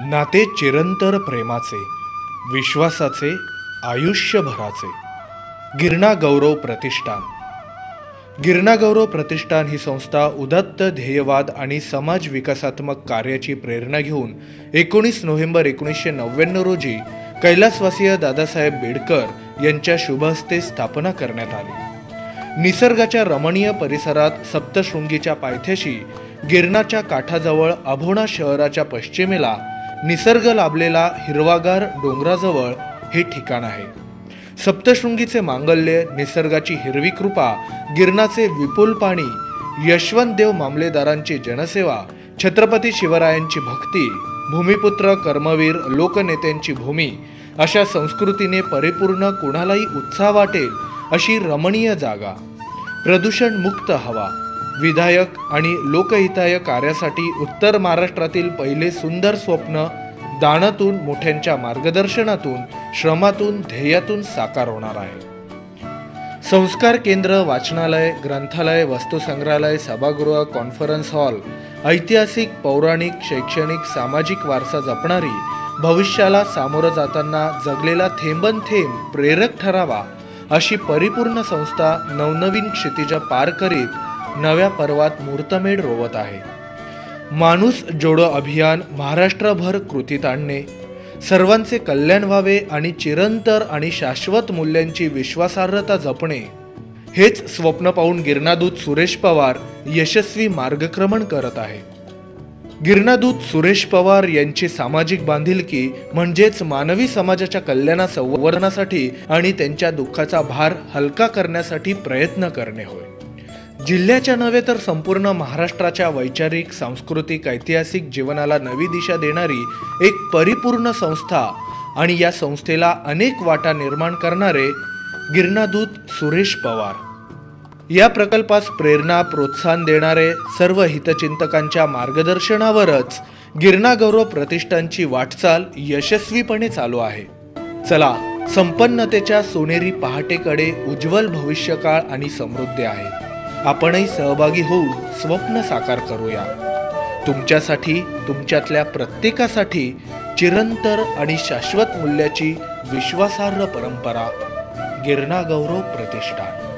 नाते चिरंतर प्रेमाचे, विश्वासाचे, आयुष्यभराचे. गिरणा गौरव प्रतिष्ठान. गिरणा गौरव प्रतिष्ठान ही संस्था उदात्त ध्येयवाद आणि समाज विकासात्मक कार्याची प्रेरणा घेऊन 19 नोव्हेंबर 1999 रोजी कैलासवासीय दादासाहेब बेडकर यांच्या शुभहस्ते स्थापना करण्यात आली. निसर्गाच्या रमणीय परिसरात सप्तशृंगीच्या पायथ्याशी गिरणाच्या काठाजवळ अभोणा शहराच्या पश्चिमेला निसर्ग लाभलेला हिरवागार डोंगराजवळ हे ठिकाण आहे. सप्तशृंगीचे मांगल्य, निसर्गाची हिरवी कृपा, गिरणाचे विपुल पाणी, यशवंतदेव मामलेदारांची जनसेवा, छत्रपती शिवरायांची भक्ती, भूमिपुत्र कर्मवीर लोकनेत्यांची भूमी अशा संस्कृतीने परिपूर्ण, कुणालाही उत्साह वाटेल अशी रमणीय जागा, प्रदूषण मुक्त हवा, विधायक आणि लोकहिताय कार्यासाठी उत्तर महाराष्ट्रातील पहिले सुंदर स्वप्न दानातून, मोठ्यांच्या मार्गदर्शनातून, श्रमातून, ध्येयातून साकार होणार आहे. संस्कार केंद्र, वाचनालय, ग्रंथालय, वस्तुसंग्रहालय, सभागृह, कॉन्फरन्स हॉल, ऐतिहासिक, पौराणिक, शैक्षणिक, सामाजिक वारसा जपणारी, भविष्याला सामोरं जाताना जगलेला थेंबन थेंब प्रेरक ठरावा अशी परिपूर्ण संस्था नवनवीन क्षितिज पार करीत नव्या पर्वात मुहूर्तमेढ रोवत आहे. माणूस जोडो अभियान महाराष्ट्रभर कृतीत आणणे, सर्वांचे कल्याण व्हावे आणि चिरंतर आणि शाश्वत मूल्यांची विश्वासार्हता जपणे, हेच स्वप्न पाहून गिरणादूत सुरेश पवार यशस्वी मार्गक्रमण करत आहे. गिरणादूत सुरेश पवार यांची सामाजिक बांधिलकी म्हणजेच मानवी समाजाच्या कल्याणा संवर्धनासाठी आणि त्यांच्या दुःखाचा भार हलका करण्यासाठी प्रयत्न करणे होय. जिल्ह्याच्या नव्हे तर संपूर्ण महाराष्ट्राच्या वैचारिक, सांस्कृतिक, ऐतिहासिक जीवनाला नवी दिशा देणारी एक परिपूर्ण संस्था आणि या संस्थेला अनेक वाटा निर्माण करणारे गिरणादूत सुरेश पवार. या प्रकल्पास प्रेरणा, प्रोत्साहन देणारे सर्व हितचिंतकांच्या मार्गदर्शनावरच गिरणा गौरव प्रतिष्ठानची वाटचाल यशस्वीपणे चालू आहे. चला, संपन्नतेच्या सोनेरी पहाटेकडे उज्ज्वल भविष्यकाळ आणि समृद्धी आहे. आपणही सहभागी होऊन स्वप्न साकार करूया. तुमच्यासाठी, तुमच्यातल्या प्रत्येकासाठी चिरंतर आणि शाश्वत मूल्याची विश्वासार्ह परंपरा. गिरणा गौरव प्रतिष्ठान.